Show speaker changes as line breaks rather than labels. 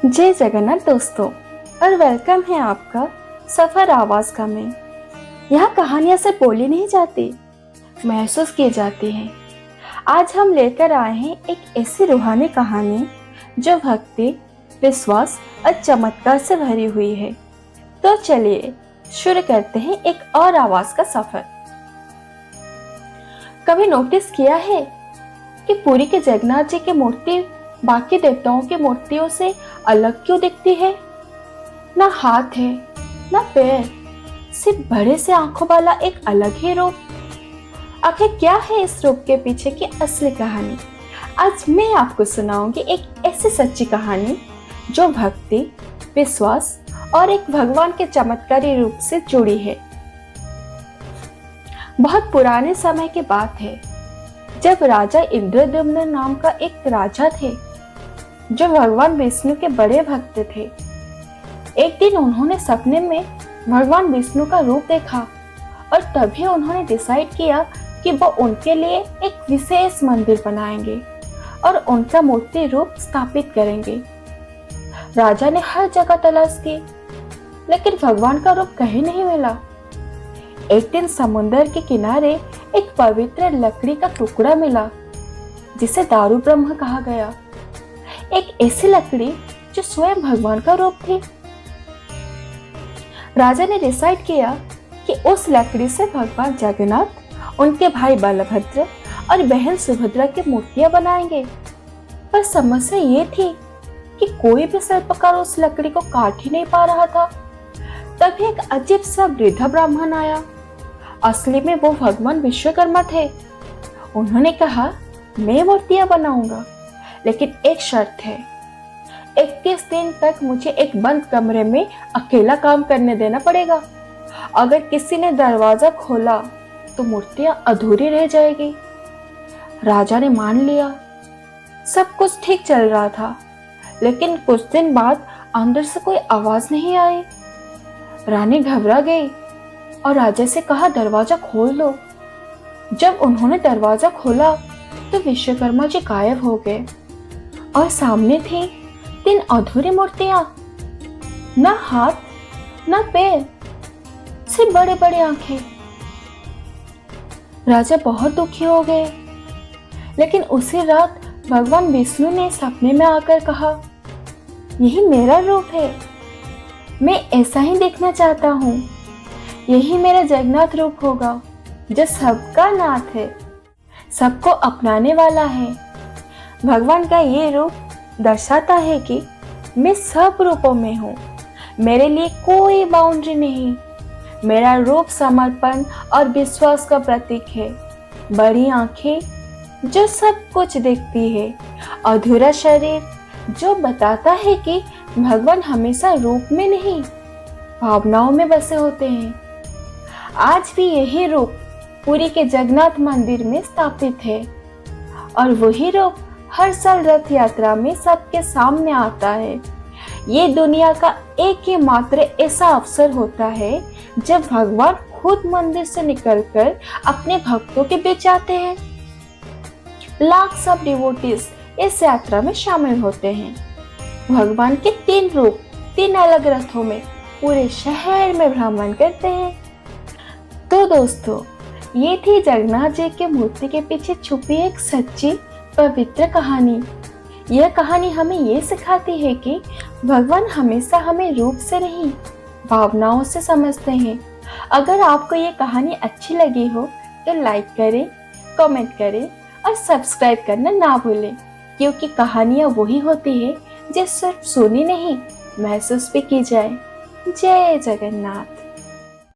जय जगन्नाथ दोस्तों, और वेलकम है आपका सफर आवाज का में। यहाँ कहानियां से बोली नहीं जाती, महसूस की जाती हैं। आज हम लेकर आए हैं एक ऐसी रूहानी कहानी जो भक्ति, विश्वास और चमत्कार से भरी हुई है। तो चलिए शुरू करते हैं एक और आवाज का सफर। कभी नोटिस किया है कि पुरी के जगन्नाथ जी की मूर्ति बाकी देवताओं की मूर्तियों से अलग क्यों दिखती है? ना हाथ है, ना पैर, सिर्फ बड़े से आंखों वाला एक अलग ही रूप। आखिर क्या है इस रूप के पीछे की असली कहानी? आज मैं आपको सुनाऊंगी एक ऐसी सच्ची कहानी जो भक्ति, विश्वास और एक भगवान के चमत्कारी रूप से जुड़ी है। बहुत पुराने समय की बात है, जब राजा इंद्रद्युम्न नाम का एक राजा थे जो भगवान विष्णु के बड़े भक्त थे। एक दिन उन्होंने सपने में भगवान विष्णु का रूप देखा और तभी उन्होंने डिसाइड किया कि वो उनके लिए एक विशेष मंदिर बनाएंगे और उनका मूर्ति रूप स्थापित करेंगे। राजा ने हर जगह तलाश की, लेकिन भगवान का रूप कहीं नहीं मिला। एक दिन समुद्र के किनारे एक पवित्र लकड़ी का टुकड़ा मिला जिसे दारू ब्रह्म कहा गया। एक ऐसी लकड़ी जो स्वयं भगवान का रूप थी। राजा ने डिसाइड किया कि उस लकड़ी से भगवान जगन्नाथ, उनके भाई बलभद्र और बहन सुभद्रा की मूर्तियां बनाएंगे। पर समस्या ये थी कि कोई भी शिल्पकार उस लकड़ी को काट ही नहीं पा रहा था। तभी एक अजीब सा वृद्ध ब्राह्मण आया। असली में वो भगवान विश्वकर्मा थे। उन्होंने कहा, मैं मूर्तियां बनाऊंगा, लेकिन एक शर्त है। 21 दिन तक मुझे एक बंद कमरे में अकेला काम करने देना पड़ेगा। अगर किसी ने दरवाजा खोला तो मूर्तियां अधूरी रह जाएगी। राजा ने मान लिया। सब कुछ ठीक चल रहा था, लेकिन कुछ दिन बाद अंदर से कोई आवाज नहीं आई। रानी घबरा गई और राजा से कहा, दरवाजा खोल दो। जब उन्होंने दरवाजा खोला तो विश्वकर्मा जी गायब हो गए और सामने थी 3 अधूरी मूर्तियां। ना हाथ, ना पैर, सिर्फ बड़े बड़े आंखें। राजा बहुत दुखी हो गए, लेकिन उसी रात भगवान विष्णु ने सपने में आकर कहा, यही मेरा रूप है, मैं ऐसा ही देखना चाहता हूँ। यही मेरा जगन्नाथ रूप होगा जो सबका नाथ है, सबको अपनाने वाला है। भगवान का ये रूप दर्शाता है कि मैं सब रूपों में हूँ, मेरे लिए कोई बाउंड्री नहीं। मेरा रूप समर्पण और विश्वास का प्रतीक है। बड़ी आंखें जो सब कुछ देखती है, अधूरा शरीर जो बताता है कि भगवान हमेशा रूप में नहीं, भावनाओं में बसे होते हैं। आज भी यही रूप पुरी के जगन्नाथ मंदिर में स्थापित है, और वही रूप हर साल रथ यात्रा में सबके सामने आता है। ये दुनिया का एक ही मात्र ऐसा अवसर होता है जब भगवान खुद मंदिर से निकलकर अपने भक्तों के बीच आते हैं। लाख सब डिवोटीज इस यात्रा में शामिल होते हैं। भगवान के 3 रूप 3 अलग रथों में पूरे शहर में भ्रमण करते हैं। तो दोस्तों, ये थी जगन्नाथ जी के मूर्ति के पीछे छुपी एक सच्ची पवित्र कहानी। यह कहानी हमें ये सिखाती है कि भगवान हमेशा हमें रूप से नहीं, भावनाओं से समझते हैं। अगर आपको ये कहानी अच्छी लगी हो तो लाइक करें, कमेंट करें और सब्सक्राइब करना ना भूलें, क्योंकि कहानियाँ वही होती है जो सिर्फ सुनी नहीं, महसूस भी की जाए। जय जगन्नाथ।